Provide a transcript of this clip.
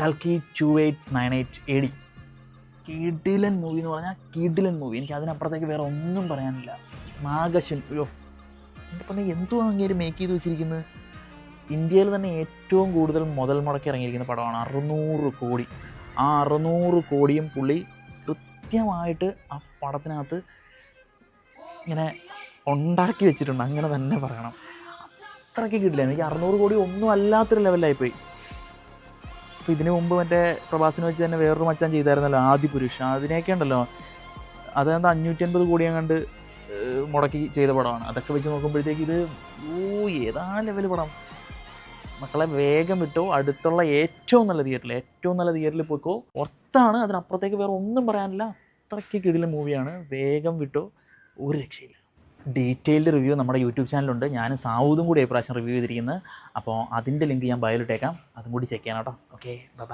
കൽക്കി 2898 AD. കിടിലൻ movie എന്ന് പറഞ്ഞാൽ കിടിലൻ മൂവി. എനിക്ക് അതിനപ്പുറത്തേക്ക് വേറെ ഒന്നും പറയാനില്ല. നാഗശൻ എൻ്റെ പറഞ്ഞാൽ എന്തുവാണ് അങ്ങേര് മേക്ക് ചെയ്ത് വെച്ചിരിക്കുന്നത്. ഇന്ത്യയിൽ തന്നെ ഏറ്റവും കൂടുതൽ മുതൽ മുടക്കി ഇറങ്ങിയിരിക്കുന്ന പടമാണ്. 600 കോടി. ആ 600 കോടിയും പുള്ളി കൃത്യമായിട്ട് ആ പടത്തിനകത്ത് ഇങ്ങനെ ഉണ്ടാക്കി വെച്ചിട്ടുണ്ട്, അങ്ങനെ തന്നെ പറയണം. അത്രയ്ക്ക് കിട്ടില്ല. എനിക്ക് 600 കോടി ഒന്നും അല്ലാത്തൊരു ലെവലിലായിപ്പോയി. അപ്പോൾ ഇതിനു മുമ്പ് മറ്റേ പ്രഭാസിനെ വെച്ച് തന്നെ വേറൊരു മച്ചാൻ ചെയ്തായിരുന്നല്ലോ, ആദിപുരുഷ്. അതിനെയൊക്കെ ഉണ്ടല്ലോ, അതെന്താ 550 കോടി അങ്ങാണ്ട് മുടക്കി ചെയ്ത പടമാണ്. അതൊക്കെ വെച്ച് നോക്കുമ്പോഴത്തേക്ക് ഇത് ഏതാ ലെവൽ പടം. മക്കളെ വേഗം വിട്ടോ, അടുത്തുള്ള ഏറ്റവും നല്ല തിയേറ്ററിൽ പോയിക്കോ. പുറത്താണ്, അതിനപ്പുറത്തേക്ക് വേറെ ഒന്നും പറയാനില്ല. അത്രയ്ക്ക് കിടിലൻ മൂവിയാണ്. വേഗം വിട്ടോ, ഒരു രക്ഷയില്ല. ഡീറ്റെയിൽഡ് റിവ്യൂ നമ്മുടെ യൂട്യൂബ് ചാനലുണ്ട്. ഞാനും സാവൂതും കൂടി ഇപ്രാവശ്യം റിവ്യൂ ചെയ്തിരിക്കുന്നത്. അപ്പോൾ അതിൻ്റെ ലിങ്ക് ഞാൻ ബയോയിലിട്ടേക്കാം, അതും കൂടി ചെക്ക് ചെയ്യണം കേട്ടോ. Okay, by.